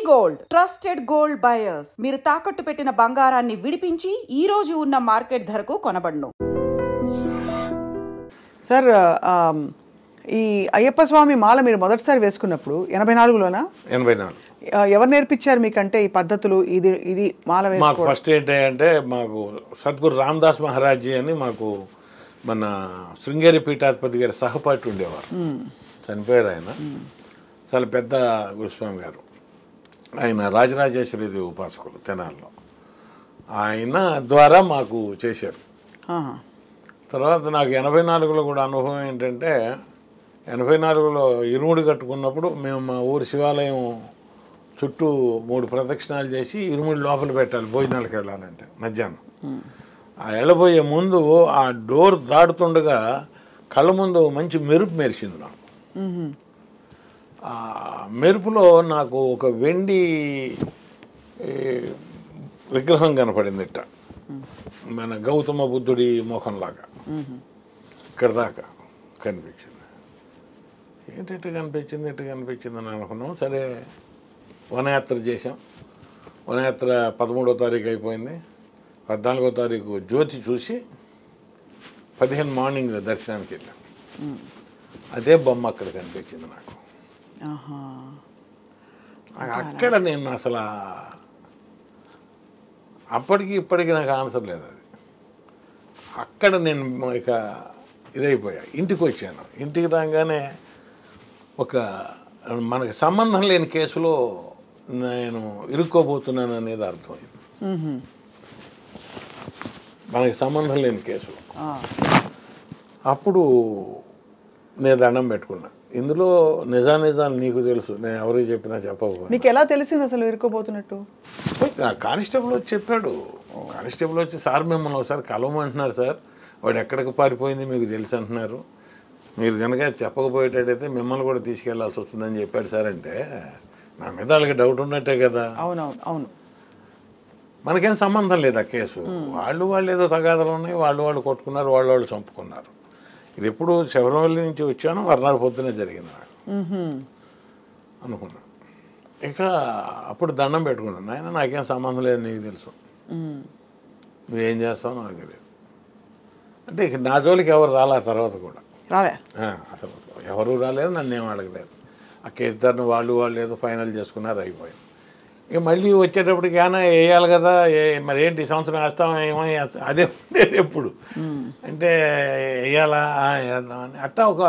Gold trusted gold buyers. మీరు తాకట్టు పెట్టిన బంగారాన్ని విడిపించి ఈ రోజు ఉన్న మార్కెట్ ధరకు కొనబడును. సార్, ఈ అయ్యప్ప స్వామి మాల మీరు మొదటిసారి వేసుకున్నప్పుడు 84లోనా? 84. ఎవరు నేర్పించారు మీకంటే ఈ పద్ధతులు? ఇది మాల మాకు వేసుకోవడం ఫస్ట్ ఏంటంటే మాకు సద్గురు రామదాస్ మహారాజీ అని మాకు మన శృంగేరి పీఠాధిపతి గారి సహపాఠి ఉండేవారు. చనిపోయారు ఆయన. చాలా పెద్ద గురుస్వామి గారు. ఆయన రాజరాజేశ్వరి ఉపాసకులు తెనాల్లో. ఆయన ద్వారా మాకు చేశారు. తర్వాత నాకు 84లో కూడా అనుభవం ఏంటంటే 84లో ఇరుముడి కట్టుకున్నప్పుడు మేము మా ఊరి శివాలయం చుట్టూ 3 ప్రదక్షిణాలు చేసి ఇరుముడి లోపల పెట్టాలి భోజనాలకు వెళ్ళాలంటే మధ్యాహ్నం. ఆ వెళ్ళబోయే ముందు ఆ డోర్ దాటుతుండగా కళ్ళ ముందు మంచి మెరుపు మెరిసింది నాకు. ఆ మెరుపులో నాకు ఒక వెండి విగ్రహం కనపడింది. ఇట్ట మన గౌతమ బుద్ధుడి మొహంలాగా ఇక్కడ దాకా కనిపించింది. ఏంటంటే కనిపించింది అని అనుకున్నాం. సరే, వనయాత్ర చేసాం. వనయాత్ర 13వ తారీఖు అయిపోయింది. 14వ తారీఖు జ్యోతి చూసి 15 మార్నింగ్ దర్శనానికి వెళ్ళాం. అదే బొమ్మ అక్కడ కనిపించింది నాకు. అక్కడ నేను అసలు అప్పటికి ఇప్పటికి నాకు ఆన్సర్ లేదు. అది అక్కడ నేను ఇక ఇదైపోయా. ఇంటికి వచ్చాను. ఇంటికి రాగానే ఒక మనకి సంబంధం లేని కేసులో నేను ఇరుక్కోబోతున్నాను అనేది అర్థమైంది. మనకి సంబంధం లేని కేసు. అప్పుడు నేను దండం పెట్టుకున్నా. ఇందులో నిజాలు నీకు తెలుసు, నేను ఎవరికి చెప్పినా చెప్పకపోయినా. మీకు ఎలా తెలిసింది అసలు ఇరుక్కోబోతున్నట్టు? కానిస్టేబుల్ వచ్చి చెప్పాడు. కానిస్టేబుల్ వచ్చి, సార్ మిమ్మల్ని ఒకసారి కలవమంటున్నారు సార్, వాడు ఎక్కడికి పారిపోయింది మీకు తెలుసు అంటున్నారు, మీరు కనుక చెప్పకపోయేటట్టయితే మిమ్మల్ని కూడా తీసుకెళ్లాల్సి వస్తుందని చెప్పాడు సార్. అంటే నా మీద వాళ్ళకి డౌట్ ఉన్నట్టే కదా. అవును. మనకేం సంబంధం లేదు ఆ కేసు. వాళ్ళు ఏదో తగాదాలు ఉన్నాయి, వాళ్ళు కొట్టుకున్నారు, వాళ్ళు చంపుకున్నారు. ఇది ఎప్పుడు శబరిమల నుంచి వచ్చాను, మర్నాడు పొద్దునే జరిగింది నాకు అనుకున్నా. ఇక అప్పుడు దండం పెట్టుకున్నాను. నాయన నాకేం సంబంధం లేదు, నీకు తెలుసు, నువ్వేం చేస్తావు నాకు తెలియదు అంటే. ఇక నా జోలికి ఎవరు రాలే. తర్వాత కూడా అసలు ఎవరు రాలేదు, నన్ను ఏం అడగలేదు. ఆ కేసు దాన్ని వాళ్ళు ఏదో ఫైనల్ చేసుకున్నారు, అయిపోయింది. ఇక మళ్ళీ వచ్చేటప్పటికి ఏమైనా వేయాలి కదా, మరి ఏంటి ఈ సంవత్సరం వేస్తాం ఏమో, అదే ఉండేది ఎప్పుడు. అంటే వేయాలా వేద్దామని అట్టా ఒక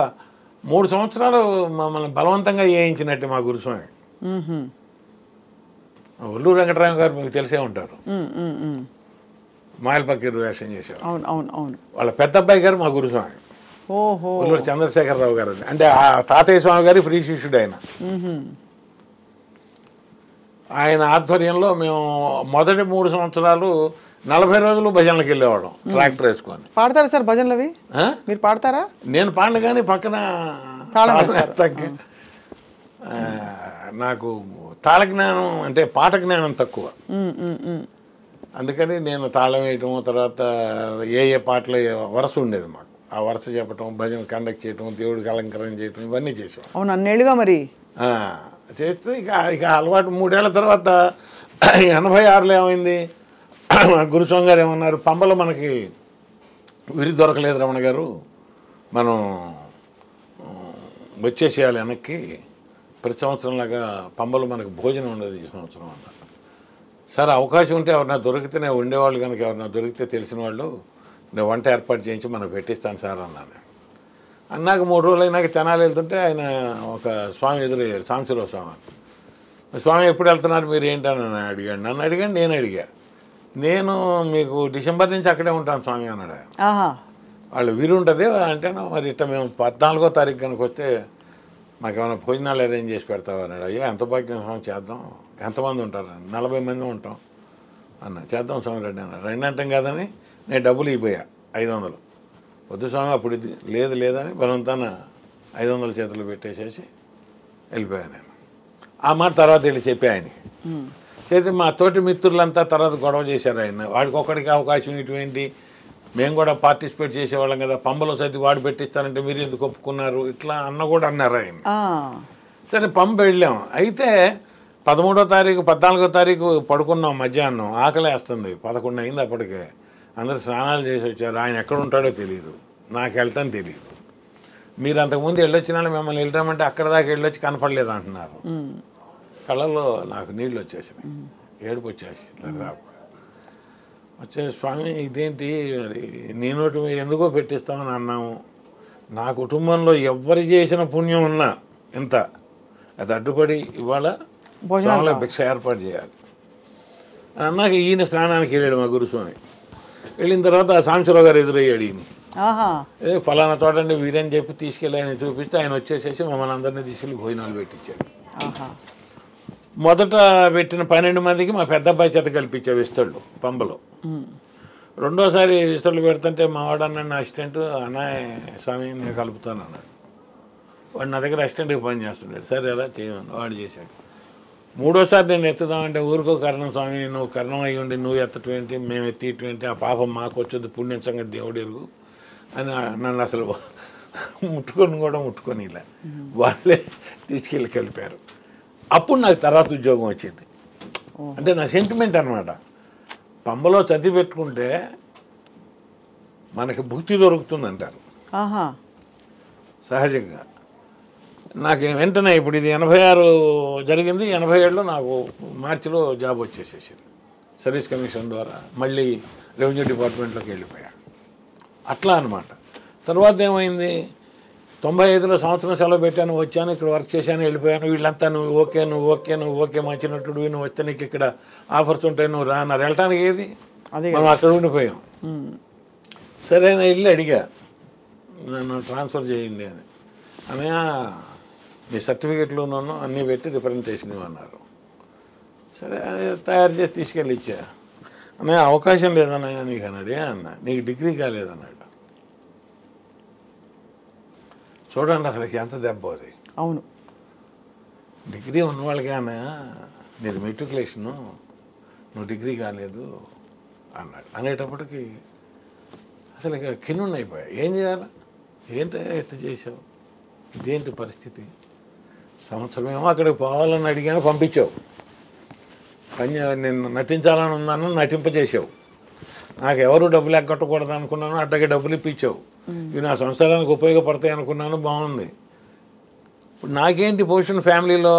3 సంవత్సరాలు మమ్మల్ని బలవంతంగా వేయించినట్టు మా గురుస్వామి. ఒల్లూరు వెంకటరామ గారు మీకు తెలిసే ఉంటారు, మాయల్ పకీర్ వేషం చేసేవారు. అవును. వాళ్ళ పెద్ద అబ్బాయి గారు మా గురుస్వామి, ఒల్లూరు చంద్రశేఖరరావు గారు. అంటే ఆ తాతయ్య స్వామి గారి ప్రియ శిష్యుడు ఆయన. ఆయన ఆధ్వర్యంలో మేము మొదటి 3 సంవత్సరాలు 40 రోజులు భజనలకు వెళ్ళేవాళ్ళం ట్రాక్టర్ వేసుకొని. పాడతారా సార్ భజనలు అవి? మీరు పాడతారా? నేను పాడను, కానీ పక్కన నాకు తాళ జ్ఞానం అంటే పాట జ్ఞానం తక్కువ. అందుకని నేను తాళం వేయటం, తర్వాత ఏ పాటలు వరుస ఉండేది మాకు, ఆ వరుస చెప్పటం, భజన కండక్ట్ చేయటం, దేవుడికి అలంకరణ చేయటం, ఇవన్నీ చేసాం. అవును, అన్నేళ్ళుగా మరి చేస్తే ఇక అలవాటు. 3 ఏళ్ల తర్వాత 86లో ఏమైంది, గురుస్వామి గారు ఏమన్నారు, పంబలో మనకి విరి దొరకలేదు రమణ గారు, మనం వచ్చేసేయాలి వెనక్కి, ప్రతి సంవత్సరంలాగా పంబలో మనకు భోజనం ఉండదు ఈ సంవత్సరం అన్నారు. సరే, అవకాశం ఉంటే ఎవరన్నా దొరికితే, నేను ఉండేవాళ్ళు కనుక ఎవరన్నా దొరికితే తెలిసిన వాళ్ళు, నేను వంట ఏర్పాటు చేయించి మనకు పెట్టిస్తాను సార్ అన్నాను. అన్నాక 3 రోజులు అయినాక తెనాలి వెళ్తుంటే ఆయన ఒక స్వామి ఎదురయ్యాడు, సాంబశివరావు స్వామి. స్వామి ఎప్పుడు వెళ్తున్నారు మీరు ఏంటని అడిగాడు. నన్ను అడిగాడు, నేను అడిగా. నేను మీకు డిసెంబర్ నుంచి అక్కడే ఉంటాను స్వామి అన్నాడు. వాళ్ళు వీరు ఉంటుంది అంటే, మరి ఇట్లా మేము 14వ తారీఖు కనుక వస్తే మాకు ఏమైనా భోజనాలు అరేంజ్ చేసి పెడతావు అన్నాడు. అయ్యో ఎంత భాగ్యం స్వామి, చేద్దాం. ఎంతమంది ఉంటారు? 40 మంది ఉంటాం అన్న. చేద్దాం స్వామి రండి అన్నాడు. రండి అంటాం కాదని నేను డబ్బులు ఇవ్వబోయా 500. వద్దు స్వామి అప్పుడు ఇది లేదని బలవంతాన 500 చేతులు పెట్టేసేసి వెళ్ళిపోయాను నేను. ఆ మాట తర్వాత వెళ్ళి చెప్పి ఆయనకి చేతి మా తోటి మిత్రులంతా తర్వాత గొడవ చేశారు ఆయన. వాడికి ఒక్కడికి అవకాశం ఇటువంటి, మేము కూడా పార్టిసిపేట్ చేసేవాళ్ళం కదా, పంబలో చదివి వాడు పెట్టిస్తానంటే మీరు ఎందుకు ఒప్పుకున్నారు, ఇట్లా అన్న కూడా అన్నారు ఆయన. సరే పంప వెళ్ళాం. అయితే 13వ తారీఖు 14వ తారీఖు పడుకున్నాం మధ్యాహ్నం, ఆకలేస్తుంది, 11 అయింది అప్పటికే. అందరు స్నానాలు చేసి వచ్చారు. ఆయన ఎక్కడ ఉంటాడో తెలియదు, నాకు వెళ్తాను తెలియదు. మీరు అంతకుముందు వెళ్ళొచ్చిన మిమ్మల్ని వెళ్ళామంటే అక్కడ దాకా వెళ్ళొచ్చి కనపడలేదు అంటున్నారు. కళ్ళల్లో నాకు నీళ్ళు వచ్చేసినాయి, ఏడుపు వచ్చేసి వచ్చే స్వామి ఇదేంటి మరి నీ నోటి ఎందుకో పెట్టిస్తామని అన్నాము. నా కుటుంబంలో ఎవరు చేసిన పుణ్యం ఉన్నా ఎంత అది అడ్డుపడి ఇవాళ భోజనంలో భిక్ష ఏర్పాటు చేయాలి అన్నాక ఈయన స్నానానికి వెళ్ళాడు మా గురుస్వామి. వెళ్ళిన తర్వాత ఆ సాంబశివరావు గారు ఎదురయ్యాడు. ఈయన ఫలానా తోటండి వీరని చెప్పి తీసుకెళ్ళి ఆయన చూపిస్తే ఆయన వచ్చేసేసి మమ్మల్ని అందరినీ తీసుకెళ్ళి భోజనాలు పెట్టించాడు. మొదట పెట్టిన 12 మందికి మా పెద్ద అబ్బాయి చేత కల్పించే విస్తళ్ళు పంబలో. రెండోసారి విస్తళ్ళు పెడుతుంటే మా వాడు అన్నాడు, నా అసిస్టెంట్ అన్నయ్య స్వామి నేను కలుపుతాను అన్నాడు. వాడు నా దగ్గర అసిస్టెంట్గా పని చేస్తున్నాడు. సరే అలా చేయమని వాడు చేశాడు. మూడోసారి నేను ఎత్తుదామంటే ఊరికో కరణం స్వామి, నువ్వు కరణం అయ్యి ఉండి నువ్వు ఎత్తటం ఏంటి, మేము ఎత్తియటం ఏంటి, ఆ పాపం మాకు వచ్చేది పుణ్యం సంగతి దేవుడు ఎరుగు అని నన్ను అసలు ముట్టుకొని ఇలా వాళ్ళే తీసుకెళ్ళి కలిపారు. అప్పుడు నాకు తర్వాత ఉద్యోగం వచ్చింది. అంటే నా సెంటిమెంట్ అనమాట. పంబలో చదివి పెట్టుకుంటే మనకి భుక్తి దొరుకుతుంది అంటారు సహజంగా. నాకు వెంటనే ఇప్పుడు ఇది 86 జరిగింది, 87లో నాకు మార్చిలో జాబ్ వచ్చేసేసింది. సర్వీస్ కమిషన్ ద్వారా మళ్ళీ రెవెన్యూ డిపార్ట్మెంట్లోకి వెళ్ళిపోయాను. అట్లా అనమాట. తర్వాత ఏమైంది, 95లో సంవత్సరం సెలవు పెట్టాను, వచ్చాను, ఇక్కడ వర్క్ చేశాను, వెళ్ళిపోయాను. వీళ్ళంతా నువ్వు ఓకే మంచినట్టు నువ్వు వస్తే నీకు ఇక్కడ ఆఫర్స్ ఉంటాయి, నువ్వు రా అన్నారు. వెళ్ళటానికి ఏది, మనం అక్కడ ఉండిపోయాం. సరే నేను వెళ్ళి అడిగా, నన్ను ట్రాన్స్ఫర్ చేయండి అని. అన్నయ్య నీ సర్టిఫికెట్లోనూ అన్నీ పెట్టి రిప్రజెంటేషన్ ఇవ్వన్నారు. సరే తయారు చేసి తీసుకెళ్ళి ఇచ్చా. అన్నయ్య అవకాశం లేదన్నయ్య నీకు అన్నాడు. అన్న నీకు డిగ్రీ కాలేదన్నాడు. చూడండి అసలుకి ఎంత దెబ్బ అది. అవును, డిగ్రీ ఉన్న వాళ్ళకి అన్నయ్య నీది మెట్రికులేషను, నువ్వు డిగ్రీ కాలేదు అన్నాడు. అనేటప్పటికి అసలు ఇక కిన్నున్న అయిపోయా. ఏం చేయాలి, ఏంటో ఎట్లా చేసావు, ఇదేంటి పరిస్థితి. సంవత్సరమేమో అక్కడికి పోవాలని అడిగాను, పంపించావు. నేను నటించాలని ఉందన్నా నటింపజేసావు. నాకు ఎవరు డబ్బులు ఎగ్గొట్టకూడదు అనుకున్నాను, అట్టగే డబ్బులు ఇప్పించావు. ఇవి నా సంసారానికి ఉపయోగపడతాయి అనుకున్నాను, బాగుంది. ఇప్పుడు నాకేంటి పొజిషన్ ఫ్యామిలీలో,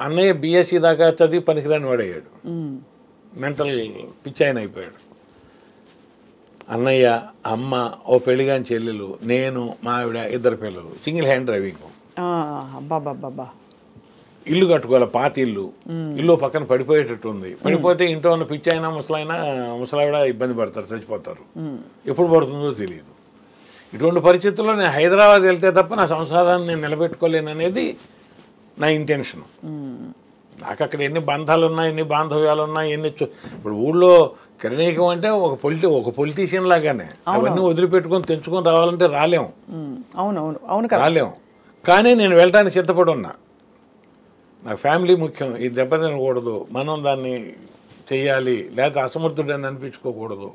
అన్నయ్య బీఎస్సీ దాకా చదివి పనికిరాని వాడయ్యాడు, మెంటల్ పిచ్చాయన అయిపోయాడు. అన్నయ్య, అమ్మ, ఓ పెళ్ళిగాని చెల్లెలు, నేను, మా ఆవిడ, 2 పిల్లలు, సింగిల్ హ్యాండ్ డ్రైవింగ్. ఇల్లు కట్టుకోవాలి, పాత ఇల్లు పక్కన పడిపోయేటట్టు ఉంది. పడిపోతే ఇంట్లో ఉన్న పిచ్చైనా ముసలావిడ ఇబ్బంది పడతారు, చచ్చిపోతారు. ఎప్పుడు పడుతుందో తెలియదు. ఇటువంటి పరిస్థితుల్లో నేను హైదరాబాద్ వెళ్తే తప్ప నా సంసారాన్ని నేను నిలబెట్టుకోలేను అనేది నా ఇంటెన్షన్. నాకు అక్కడ ఎన్ని బంధాలు ఉన్నాయి, ఎన్ని బాంధవ్యాలు ఉన్నాయి, ఇప్పుడు ఊళ్ళో కిరణీకం అంటే ఒక పొలిటీషియన్ లాగానే అవన్నీ వదిలిపెట్టుకొని తెంచుకొని రావాలంటే రాలేము. రాలేము. కానీ నేను వెళ్ళడానికి సిద్ధపడి ఉన్నా. నాకు ఫ్యామిలీ ముఖ్యం, ఈ దెబ్బ తినకూడదు, మనం దాన్ని చెయ్యాలి, లేకపోతే అసమర్థుడని అనిపించుకోకూడదు,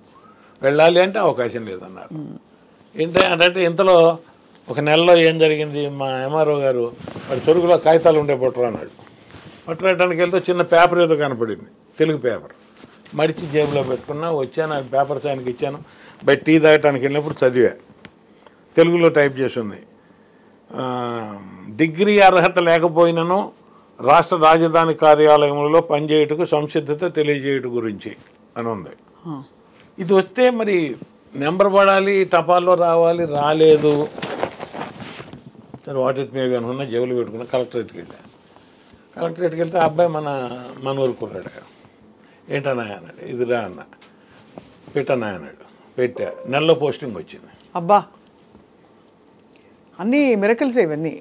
వెళ్ళాలి అంటే అవకాశం లేదన్నారు. అంటే ఇంతలో ఒక నెలలో ఏం జరిగింది, మా ఎంఆర్ఓ గారు వాడి తొరుగులో కాగితాలు ఉండే పట్టరు అన్నాడు. పట్టడానికి వెళ్తే చిన్న పేపర్ ఏదో కనపడింది, తెలుగు పేపర్. మడిచి జేబులో పెట్టుకున్నా, వచ్చాను, ఆ పేపర్స్ ఆయనకి ఇచ్చాను. బయట టీ తాగటానికి వెళ్ళినప్పుడు చదివా, తెలుగులో టైప్ చేసి ఉంది. డిగ్రీ అర్హత లేకపోయినను రాష్ట్ర రాజధాని కార్యాలయంలో పనిచేయుటకు సంసిద్ధత తెలియజేయుట గురించి అని ఉంది. ఇది వస్తే మరి నెంబర్ పడాలి, టపాల్లో రావాలి, రాలేదు. సరే వాటి మేబీ అనుకున్నా, జేబులు పెట్టుకున్నా కలెక్టరేట్కి వెళ్ళా. కలెక్టరేట్కి వెళ్తే ఆ అబ్బాయి మన ఊరుకున్నాడు. ఏంటన్నా అన్నాడు. ఇదిరా అన్న, పెట్టన్నా అన్నాడు. పెట్టా, నెలలో పోస్టింగ్ వచ్చింది. అబ్బా, అన్నీ మిరకల్స్ ఇవన్నీ.